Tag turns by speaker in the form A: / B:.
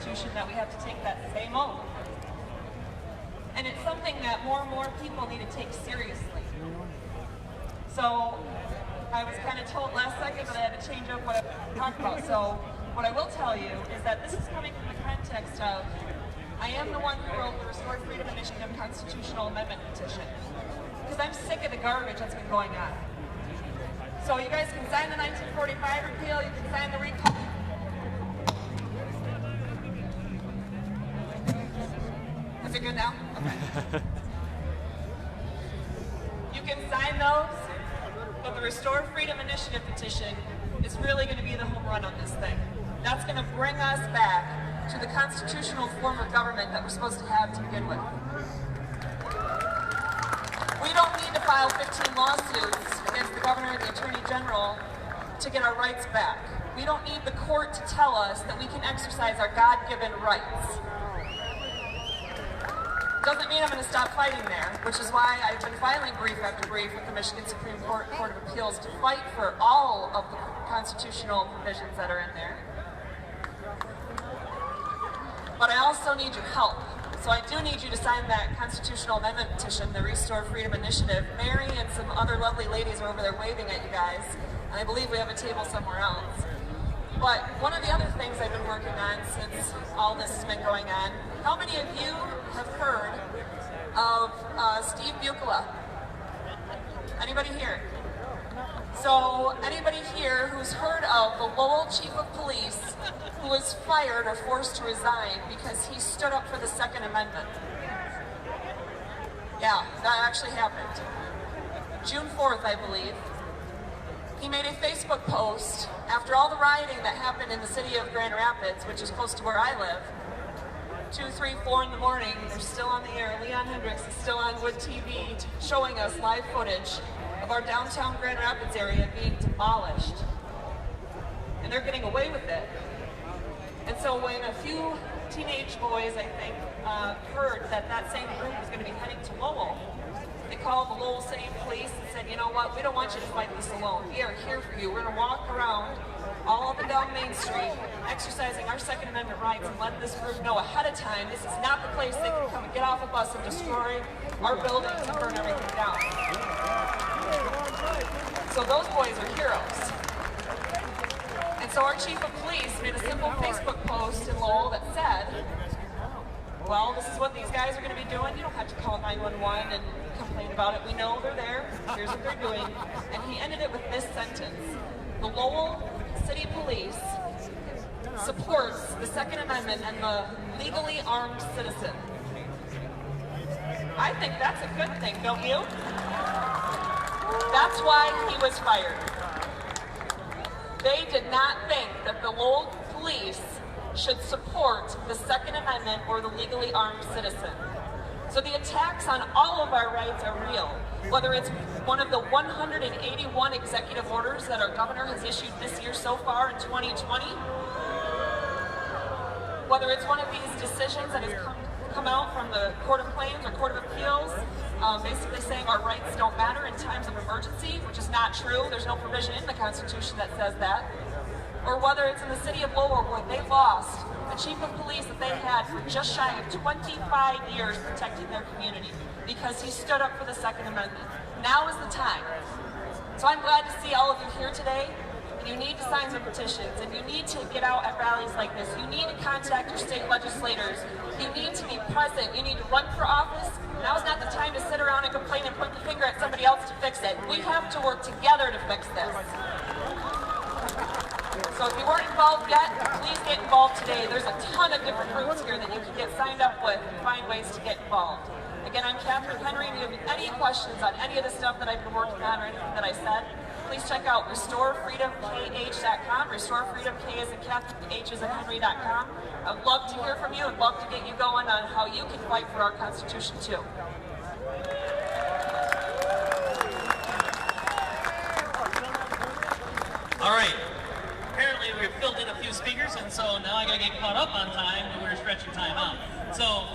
A: Constitution that we have to take that same oath. And it's something that more and more people need to take seriously. So I was kind of told last second that I had to change up what I talked about. So what I will tell you is that this is coming from the context of, I am the one who wrote the Restore Freedom Initiative Constitutional Amendment petition. Because I'm sick of the garbage that's been going on. So you guys can sign the 1945 repeal, you can sign the recall. Is it good now? Okay. You can sign those, but the Restore Freedom Initiative petition is really going to be the home run on this thing. That's going to bring us back to the constitutional form of government that we're supposed to have to begin with. We don't need to file 15 lawsuits against the governor and the attorney general to get our rights back. We don't need the court to tell us that we can exercise our God-given rights. Doesn't mean I'm going to stop fighting there, which is why I've been filing brief after brief with the Michigan Supreme Court Court of Appeals to fight for all of the constitutional provisions that are in there. But I also need your help. So I do need you to sign that constitutional amendment petition, the Restore Freedom Initiative. Mary and some other lovely ladies are over there waving at you guys. And I believe we have a table somewhere else. But one of the other things I've been working on since all this has been going on, how many of you have heard of Steve Buchla? Anybody here? So anybody here who's heard of the Lowell Chief of Police who was fired or forced to resign because he stood up for the Second Amendment? Yeah, that actually happened. June 4th, I believe. He made a Facebook post after all the rioting that happened in the city of Grand Rapids, which is close to where I live. 2, 3, 4 in the morning, they're still on the air. Leon Hendricks is still on Wood TV showing us live footage of our downtown Grand Rapids area being demolished. And they're getting away with it. And so when a few teenage boys, I think, heard that that same group was going to be heading to Lowell, they called the Lowell City Police and said, you know what, we don't want you to fight this alone. We are here for you. We're going to walk around all up and down Main Street, exercising our Second Amendment rights and letting this group know ahead of time this is not the place they can come and get off a bus and destroy our buildings and burn everything down. So those boys are heroes. And so our chief of police made a simple Facebook post in Lowell that said, well, this is what these guys are going to be doing. You don't have to call 911 and complain about it. We know they're there. Here's what they're doing. And he ended it with this sentence. The Lowell City Police supports the Second Amendment and the legally armed citizen. I think that's a good thing, don't you? That's why he was fired. They did not think that the Lowell Police should support the Second Amendment or the legally armed citizen. So the attacks on all of our rights are real. Whether it's one of the 181 executive orders that our governor has issued this year so far in 2020, whether it's one of these decisions that has come out from the Court of Claims or Court of Appeals, basically saying our rights don't matter in times of emergency, which is not true. There's no provision in the Constitution that says that. Or whether it's in the city of Lowell where they lost the chief of police that they had for just shy of 25 years protecting their community because he stood up for the Second Amendment. Now is the time. So I'm glad to see all of you here today. And you need to sign some petitions, and you need to get out at rallies like this. You need to contact your state legislators. You need to be present. You need to run for office. Now's not the time to sit around and complain and point the finger at somebody else to fix it. We have to work together to fix this. So if you weren't involved yet, please get involved today. There's a ton of different groups here that you can get signed up with and find ways to get involved. Again, I'm Katherine Henry, and if you have any questions on any of the stuff that I've been working on or anything that I said, please check out RestoreFreedomKH.com, RestoreFreedomK as in Katherine, H as in Henry.com. I'd love to hear from you and love to get you going on how you can fight for our Constitution too.
B: All right. Apparently we've filled in a few speakers, and so now I gotta get caught up on time, and we're stretching time out. So